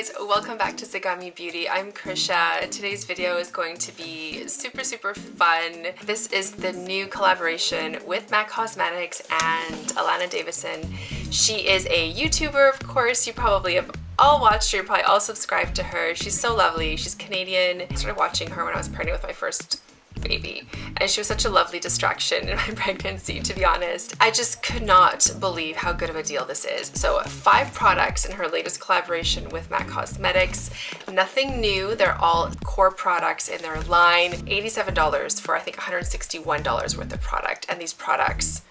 guys, welcome back to Zagami Beauty. I'm Krysia. Today's video is going to be super fun. This is the new collaboration with MAC Cosmetics and Allana Davison. She is a YouTuber, of course. You probably have all watched her, you're probably all subscribed to her. She's so lovely. She's Canadian. I started watching her when I was pregnant with my first baby, and she was such a lovely distraction in my pregnancy, to be honest. I just could not believe how good of a deal this is. So 5 products in her latest collaboration with MAC Cosmetics. Nothing new, they're all core products in their line. $87 for I think $161 worth of product, and these products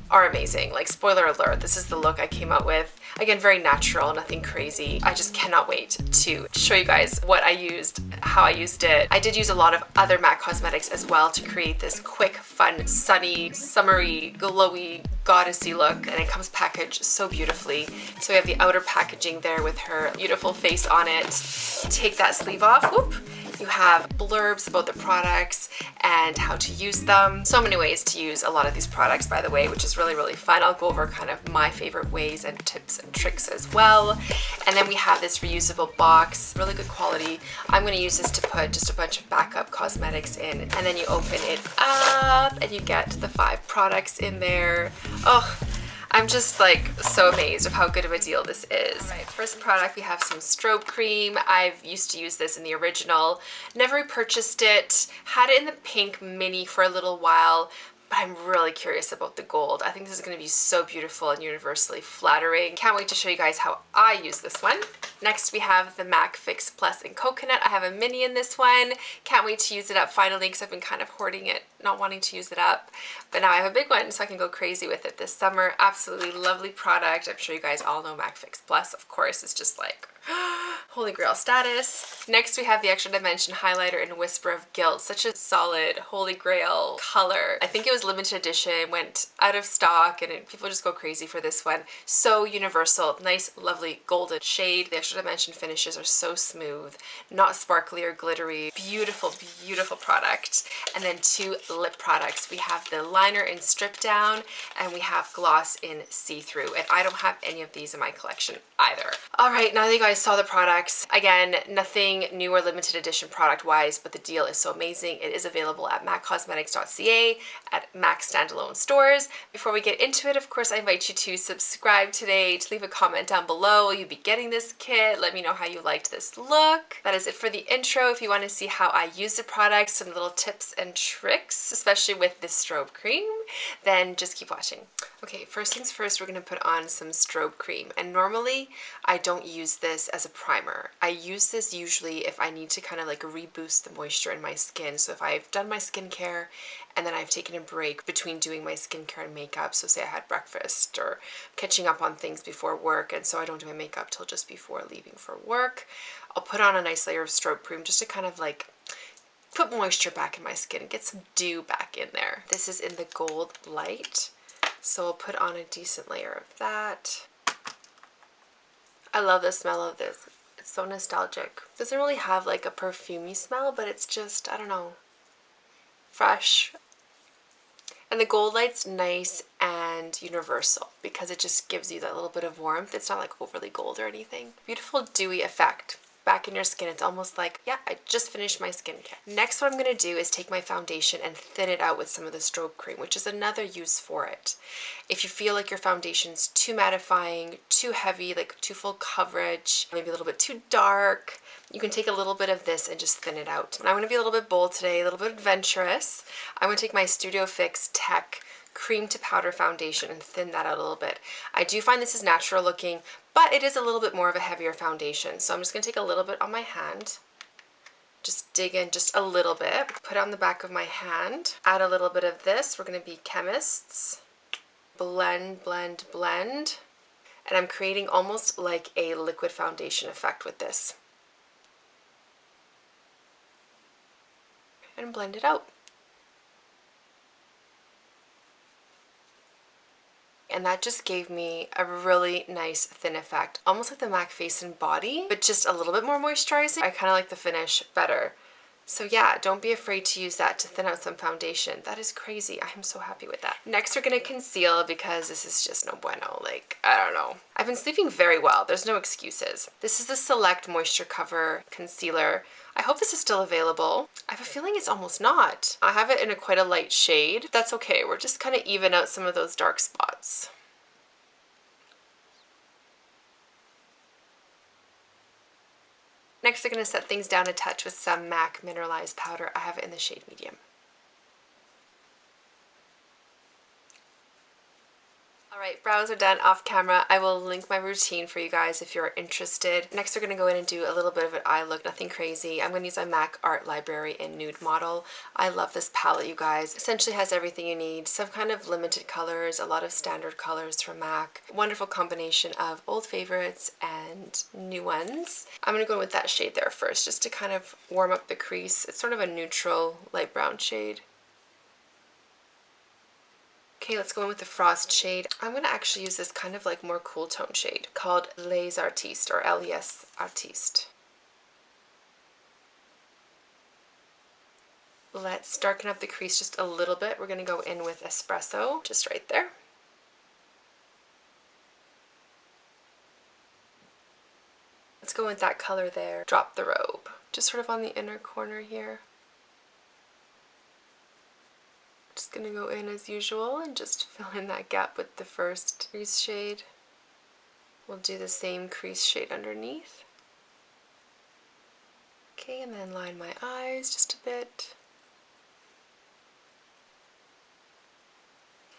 are amazing. Like, spoiler alert, this is the look I came out with. Again, very natural, nothing crazy. I just cannot wait to show you guys what I used, how I used it. I did use a lot of other MAC cosmetics as well to create this quick, fun, sunny, summery, glowy, goddessy look, and it comes packaged so beautifully. So we have the outer packaging there with her beautiful face on it. Take that sleeve off, whoop. You have blurbs about the products and how to use them. So many ways to use a lot of these products, by the way, which is really fun. I'll go over kind of my favorite ways and tips and tricks as well. And then we have this reusable box, really good quality. I'm going to use this to put just a bunch of backup cosmetics in, and then you open it up and you get the 5 products in there. Oh, I'm just like so amazed of how good of a deal this is. All right, first product, we have some strobe cream. I've used to use this in the original, never repurchased it, had it in the pink mini for a little while, but I'm really curious about the gold. I think this is going to be so beautiful and universally flattering. Can't wait to show you guys how I use this one. Next, we have the MAC Fix Plus in Coconut. I have a mini in this one. Can't wait to use it up finally because I've been kind of hoarding it, not wanting to use it up. But now I have a big one so I can go crazy with it this summer. Absolutely lovely product. I'm sure you guys all know MAC Fix Plus, of course. It's just like holy grail status. Next, we have the Extra Dimension Highlighter in Whisper of Guilt. Such a solid holy grail color. I think it was limited edition, went out of stock, and people just go crazy for this one. So universal, nice, lovely golden shade. The Extra Dimension finishes are so smooth, not sparkly or glittery. Beautiful product. And then 2 lip products. We have the liner in Stripdown, and we have gloss in See-Thru. And I don't have any of these in my collection either. All right, now that you guys saw the products, again, nothing new or limited edition product wise, but the deal is so amazing. It is available at maccosmetics.ca, at MAC standalone stores. Before we get into it, of course, I invite you to subscribe today, to leave a comment down below. You'll be getting this kit. Let me know how you liked this look. That is it for the intro. If you want to see how I use the products, some little tips and tricks, especially with this strobe cream, then just keep watching. Okay, first things first, we're going to put on some strobe cream. And normally, I don't use this as a primer. I use this usually if I need to kind of like reboost the moisture in my skin. So if I've done my skincare and then I've taken a break between doing my skincare and makeup, so say I had breakfast or catching up on things before work, and so I don't do my makeup till just before leaving for work, I'll put on a nice layer of strobe cream just to kind of like put moisture back in my skin and get some dew back in there. This is in the Goldlite, so I'll put on a decent layer of that. I love the smell of this. It's so nostalgic. It doesn't really have like a perfumey smell, but it's just, I don't know, fresh. And the Goldlite's nice and universal because it just gives you that little bit of warmth. It's not like overly gold or anything. Beautiful dewy effect back in your skin. It's almost like, yeah, I just finished my skincare. Next, what I'm going to do is take my foundation and thin it out with some of the strobe cream, which is another use for it. If you feel like your foundation's too mattifying, too heavy, like too full coverage, maybe a little bit too dark, you can take a little bit of this and just thin it out. And I'm going to be a little bit bold today, a little bit adventurous. I'm going to take my Studio Fix Tech cream to powder foundation and thin that out a little bit. I do find this is natural looking, but it is a little bit more of a heavier foundation. So I'm just going to take a little bit on my hand, just dig in just a little bit, put it on the back of my hand, add a little bit of this. We're going to be chemists. Blend. And I'm creating almost like a liquid foundation effect with this. And blend it out. And that just gave me a really nice thin effect, almost like the MAC Face and Body, but just a little bit more moisturizing. I kind of like the finish better So yeah, don't be afraid to use that to thin out some foundation. That is crazy. I am so happy with that. Next, we're gonna conceal because this is just no bueno. Like, I don't know. I've been sleeping very well. There's no excuses. This is the Select Moisturecover Concealer. I hope this is still available. I have a feeling it's almost not. I have it in quite a light shade. That's okay. We're just kind of even out some of those dark spots. Next, we're going to set things down a touch with some MAC Mineralize powder. I have it in the shade medium. Alright, brows are done off camera. I will link my routine for you guys if you're interested. Next, we're going to go in and do a little bit of an eye look, nothing crazy. I'm going to use my MAC Art Library in Nude Model. I love this palette, you guys. Essentially has everything you need. Some kind of limited colors, a lot of standard colors from MAC. Wonderful combination of old favorites and new ones. I'm going to go with that shade there first, just to kind of warm up the crease. It's sort of a neutral light brown shade. Okay, let's go in with the Frost shade. I'm going to actually use this kind of like more cool tone shade called Les Artistes or Les Artistes. Let's darken up the crease just a little bit. We're going to go in with Espresso, just right there. Let's go with that color there. Drop the Robe, just sort of on the inner corner here. Just gonna go in as usual and just fill in that gap with the first crease shade. We'll do the same crease shade underneath. Okay, and then line my eyes just a bit.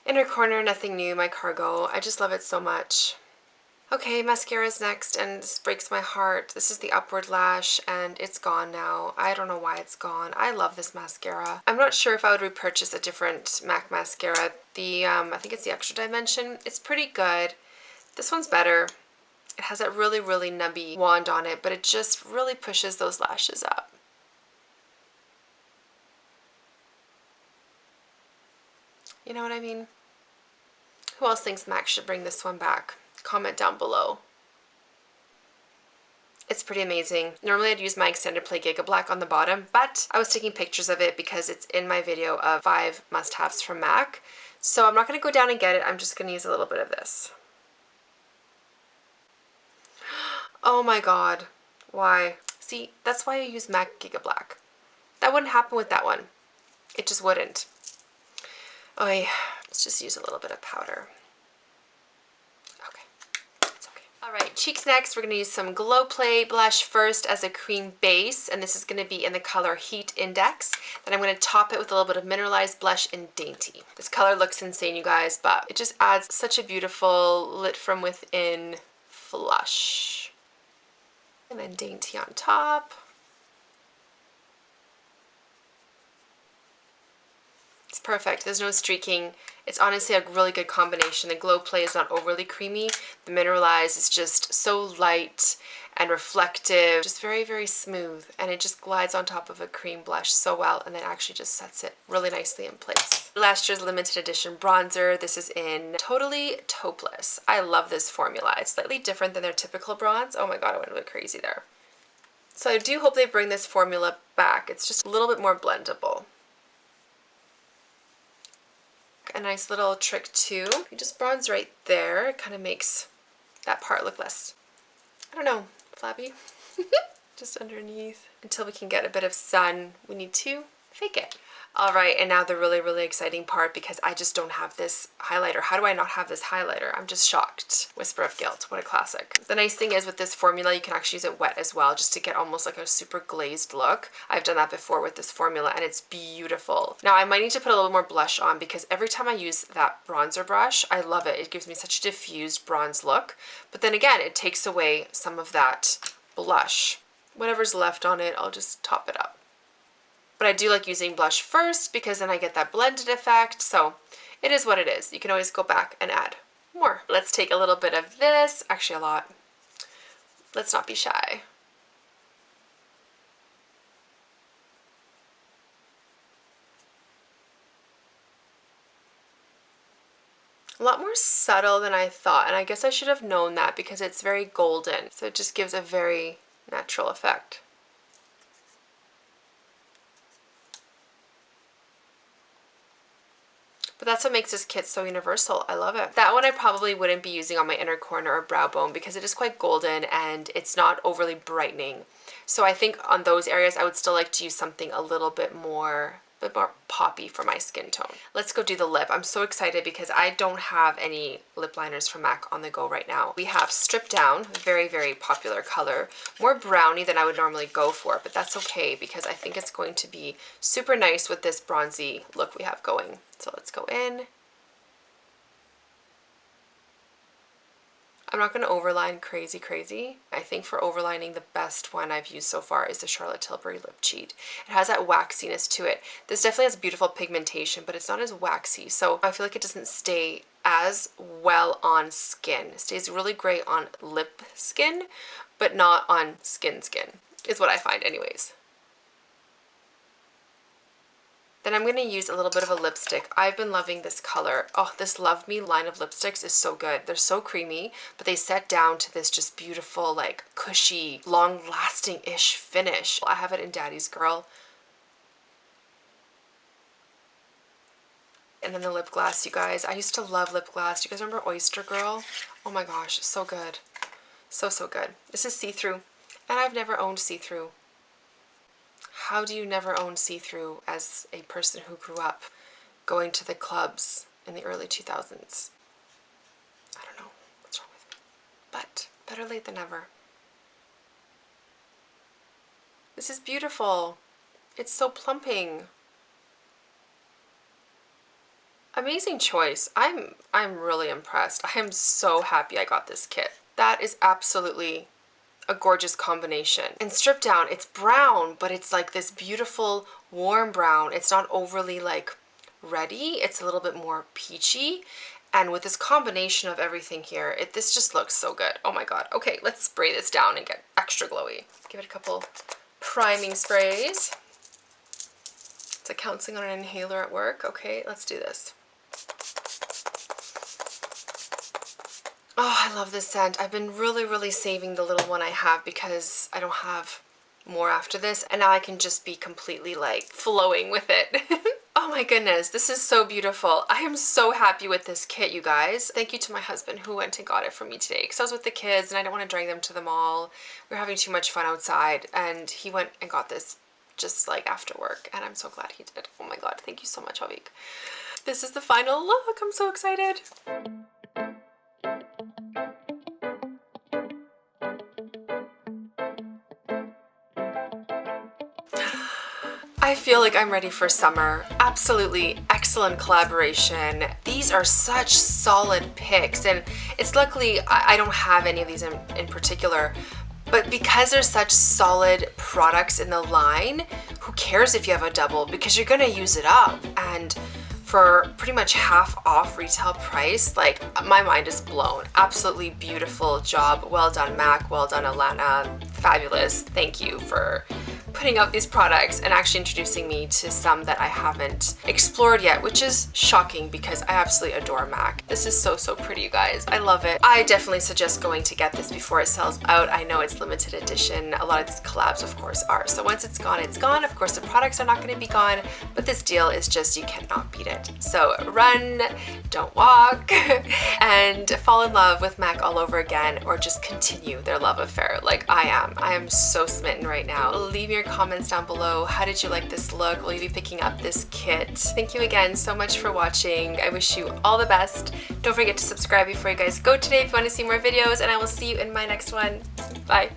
Inner corner, nothing new, my Cargo. I just love it so much. Okay, mascara's next, and this breaks my heart. This is the Upward Lash, and it's gone now. I don't know why it's gone. I love this mascara. I'm not sure if I would repurchase a different MAC mascara. I think it's the Extra Dimension. It's pretty good. This one's better. It has that really, really nubby wand on it, but it just really pushes those lashes up. You know what I mean? Who else thinks MAC should bring this one back? Comment down below. It's pretty amazing. Normally I'd use my extended play Giga Black on the bottom, but I was taking pictures of it because it's in my video of 5 must-haves from MAC. So I'm not going to go down and get it. I'm just going to use a little bit of this. Oh my god. Why? See, that's why I use MAC Giga Black. That wouldn't happen with that one. It just wouldn't. Okay, let's just use a little bit of powder. Alright, cheeks next. We're going to use some Glow Play blush first as a cream base, and this is going to be in the color Heat Index. Then I'm going to top it with a little bit of Mineralize blush in Dainty. This color looks insane, you guys, but it just adds such a beautiful lit from within flush. And then Dainty on top. It's perfect. There's no streaking. It's honestly a really good combination. The Glow Play is not overly creamy. The Mineralize is just so light and reflective, just very, very smooth, and it just glides on top of a cream blush so well, and then actually just sets it really nicely in place. Last year's limited edition bronzer. This is in Totally Taupeless. I love this formula. It's slightly different than their typical bronze. Oh my god, I went a bit crazy there. So I do hope they bring this formula back. It's just a little bit more blendable. A nice little trick too. You just bronze right there. It kind of makes that part look less, I don't know, flabby. Just underneath. Until we can get a bit of sun, we need to fake it. Alright, and now the really, really exciting part, because I just don't have this highlighter. How do I not have this highlighter? I'm just shocked. Whisper of Guilt. What a classic. The nice thing is with this formula, you can actually use it wet as well, just to get almost like a super glazed look. I've done that before with this formula, and it's beautiful. Now, I might need to put a little more blush on, because every time I use that bronzer brush, I love it. It gives me such a diffused bronze look. But then again, it takes away some of that blush. Whatever's left on it, I'll just top it up. But I do like using blush first because then I get that blended effect. So it is what it is. You can always go back and add more. Let's take a little bit of this, actually a lot. Let's not be shy. A lot more subtle than I thought, and I guess I should have known that because it's very golden. So it just gives a very natural effect. that's what makes this kit so universal. I love it. That one I probably wouldn't be using on my inner corner or brow bone because it is quite golden and it's not overly brightening. So I think on those areas I would still like to use something a little bit more poppy for my skin tone. Let's go do the lip. I'm so excited because I don't have any lip liners from MAC on the go right now. We have Stripdown, very, very popular color. More browny than I would normally go for, but that's okay because I think it's going to be super nice with this bronzy look we have going. So let's go in. I'm not going to overline crazy. I think for overlining, the best one I've used so far is the Charlotte Tilbury Lip Cheat. It has that waxiness to it. This definitely has beautiful pigmentation, but it's not as waxy, so I feel like it doesn't stay as well on skin. It stays really great on lip skin, but not on skin, is what I find anyways. Then I'm going to use a little bit of a lipstick. I've been loving this color. Oh, this Love Me line of lipsticks is so good. They're so creamy, but they set down to this just beautiful, like, cushy, long-lasting-ish finish. I have it in Daddy's Girl. And then the lip gloss, you guys. I used to love lip gloss. Do you guys remember Oyster Girl? Oh my gosh, so good. So good. This is See-Thru, and I've never owned See-Thru. How do you never own See-Thru as a person who grew up going to the clubs in the early 2000s? I don't know what's wrong with me, but better late than never. This is beautiful. It's so plumping. Amazing choice. I'm really impressed. I am so happy I got this kit. That is absolutely a gorgeous combination. And Stripdown, it's brown, but it's like this beautiful warm brown. It's not overly like reddy. It's a little bit more peachy. And with this combination of everything here, this just looks so good. Oh my god. Okay, let's spray this down and get extra glowy. Give it a couple priming sprays. It's like counseling on an inhaler at work. Okay, let's do this. Oh, I love this scent. I've been really saving the little one I have because I don't have more after this, and now I can just be completely like flowing with it. Oh my goodness, this is so beautiful. I am so happy with this kit, you guys. Thank you to my husband who went and got it for me today because I was with the kids and I didn't want to drag them to the mall. We were having too much fun outside, and he went and got this just like after work, and I'm so glad he did. Oh my god, thank you so much, Avik. This is the final look. I'm so excited. I feel like I'm ready for summer. Absolutely excellent collaboration. These are such solid picks, and it's luckily I don't have any of these in particular, but because there's such solid products in the line, who cares if you have a double, because you're gonna use it up. And for pretty much half off retail price, like, my mind is blown. Absolutely beautiful job. Well done, MAC. Well done, Allana. Fabulous. Thank you for putting out these products and actually introducing me to some that I haven't explored yet, which is shocking because I absolutely adore MAC. This is so pretty, you guys. I love it. I definitely suggest going to get this before it sells out. I know it's limited edition. A lot of these collabs, of course, are. So once it's gone, it's gone. Of course, the products are not going to be gone, but this deal is just, you cannot beat it. So run, don't walk, and fall in love with MAC all over again, or just continue their love affair like I am. I am so smitten right now. Leave me your comments down below. How did you like this look? Will you be picking up this kit? Thank you again so much for watching. I wish you all the best. Don't forget to subscribe before you guys go today if you want to see more videos, and I will see you in my next one. Bye.